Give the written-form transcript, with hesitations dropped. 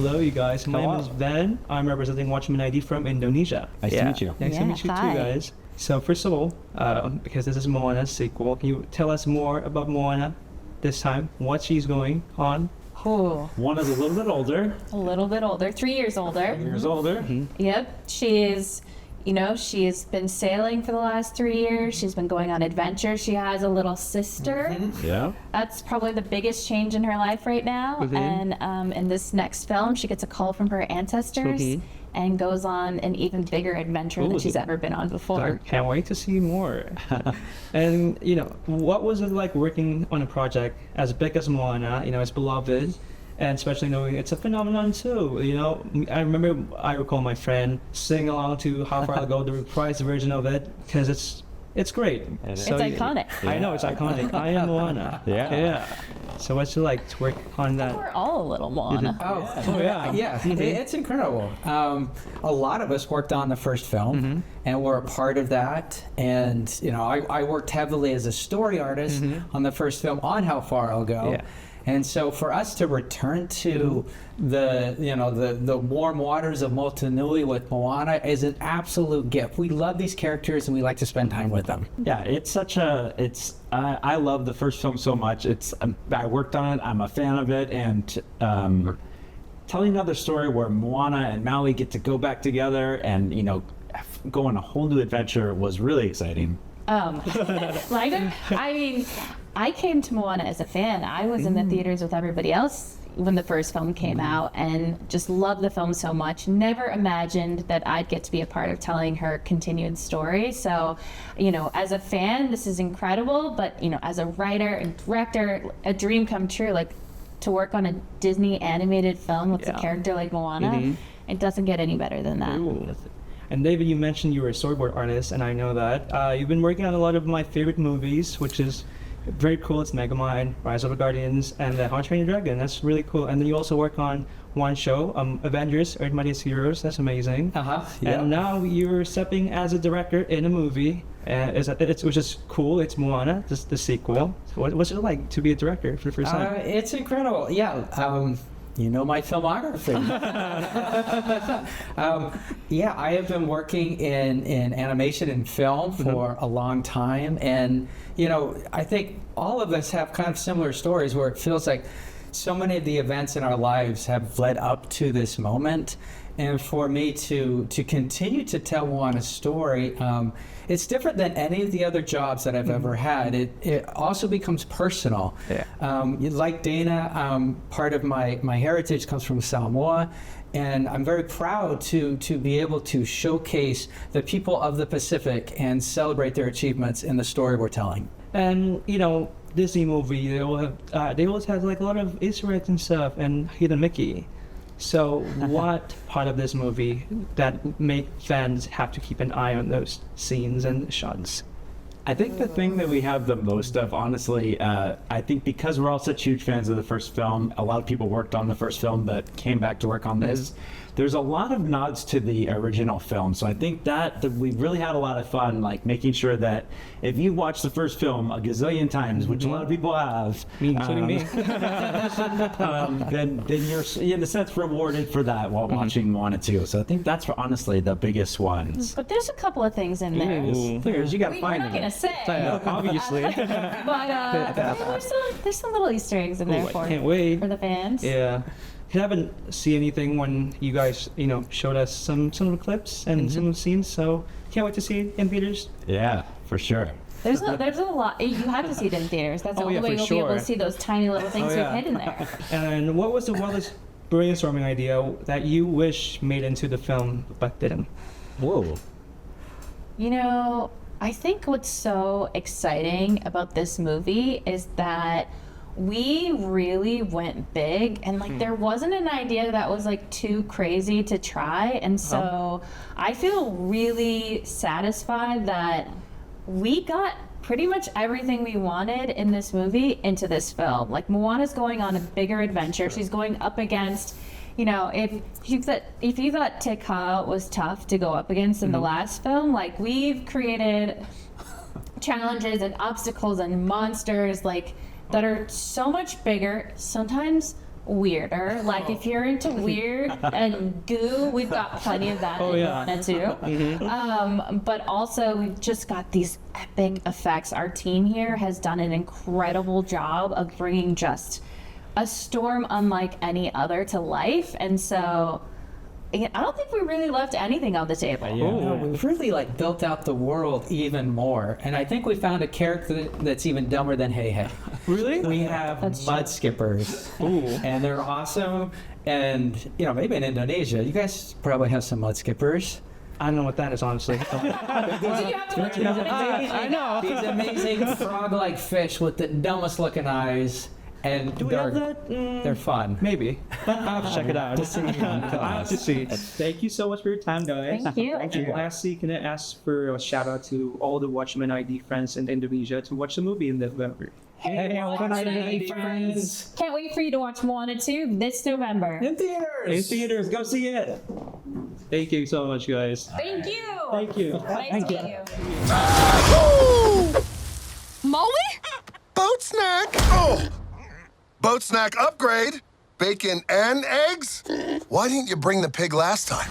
hello, you guys. My name is Ben. I'm representing WatchmenID from Indonesia. Nice to meet you. Nice to meet you too, guys. So first of all, because this is Moana's sequel, can you tell us more about Moana this time? What she's going on? Oh, Moana's a little bit older. a little bit older, 3 years older. 3 years older. Yep, she's been sailing for the last 3 years. She's been going on adventures. She has a little sister. Yeah. That's probably the biggest change in her life right now. And in this next film, she gets a call from her ancestors and goes on an even bigger adventure than she's ever been on before. I can't wait to see more. And, what was it like working on a project as big as Moana, as beloved, and especially knowing it's a phenomenon too, I recall my friend singing along to How Far I'll Go, the reprised version of it, because it's great. It's iconic. I know, it's iconic. I am Moana. Yeah. So what's it like to work on that? We're all a little Moana. Oh yeah. It's incredible. A lot of us worked on the first film, and we're a part of that. And I worked heavily as a story artist on the first film on How Far I'll Go. Yeah. And so for us to return to the warm waters of Motunui with Moana is an absolute gift. We love these characters and we like to spend time with them. Yeah, I love the first film so much. I worked on it, I'm a fan of it, and telling another story where Moana and Maui get to go back together and, go on a whole new adventure was really exciting. I came to Moana as a fan. I was in the theaters with everybody else when the first film came out and just loved the film so much. Never imagined that I'd get to be a part of telling her continued story. So, as a fan, this is incredible. But, as a writer and director, a dream come true. Like, to work on a Disney animated film with a character like Moana, it doesn't get any better than that. Ooh. And David, you mentioned you were a storyboard artist, and I know that. You've been working on a lot of my favorite movies, which is very cool. It's Megamind, Rise of the Guardians, and How to Train Your Dragon. That's really cool. And then you also work on one show, Avengers, Earth Mightiest Heroes. That's amazing. And now you're stepping as a director in a movie, which is cool. It's Moana, the sequel. So what's it like to be a director for the first time? It's incredible. Yeah. My filmography. I have been working in animation and film for a long time. And, I think all of us have kind of similar stories where it feels like so many of the events in our lives have led up to this moment. And for me to continue to tell Moana's story, it's different than any of the other jobs that I've ever had. It also becomes personal. Like Dana, part of my heritage comes from Samoa, and I'm very proud to be able to showcase the people of the Pacific and celebrate their achievements in the story we're telling. And Disney movie, they always have like a lot of Easter eggs and stuff, and Hidden Mickey. So what part of this movie that make fans have to keep an eye on those scenes and shots? I think the thing that we have the most of, honestly, I think because we're all such huge fans of the first film, a lot of people worked on the first film that came back to work on this. There's a lot of nods to the original film. So I think that we really had a lot of fun, like making sure that if you watch the first film a gazillion times, which a lot of people have, including me, then you're in a sense rewarded for that while watching Moana 2. So I think that's honestly the biggest ones. But there's a couple of things in there. You gotta find We're not gonna say. Obviously. But there's some little Easter eggs in there I can't wait. for the fans. Yeah. I haven't seen anything when you guys, showed us some of the clips and some of the scenes, so can't wait to see it in theaters. Yeah, for sure. There's a lot. You have to see it in theaters. That's the only way you'll be able to see those tiny little things we've hidden there. And what was the wildest brainstorming idea that you wish made into the film but didn't? Whoa. I think what's so exciting about this movie is that we really went big, and there wasn't an idea that was too crazy to try, and so I feel really satisfied that we got pretty much everything we wanted in this movie into this film. Moana's going on a bigger adventure. She's going up against, if you thought Tik Tok was tough to go up against in the last film, we've created challenges and obstacles and monsters that are so much bigger, sometimes weirder. Like if you're into weird and goo, we've got plenty of that in Moana too. But also we've just got these epic effects. Our team here has done an incredible job of bringing just a storm unlike any other to life, and so I don't think we really left anything on the table. No, we've really like built out the world even more, and I think we found a character that's even dumber than Hey Hey. Really? We have mud skippers, and they're awesome. And you know, maybe in Indonesia, you guys probably have some mud skippers. I don't know what that is, honestly. I know these amazing frog-like fish with the dumbest looking eyes. And Do we have that? they're fun. Maybe. I'll have to check it out. I'll have to see. Thank you so much for your time, guys. Thank you. And lastly, can I ask for a shout out to all the WatchmenID friends in Indonesia to watch the movie in November? Hey, WatchmenID friends. Can't wait for you to watch Moana 2 this November. In theaters. In theaters, go see it. Thank you so much, guys. Thank you. Thank you. Nice to meet you. Molly? Boat snack! Oh! Boat snack upgrade? Bacon and eggs? Why didn't you bring the pig last time?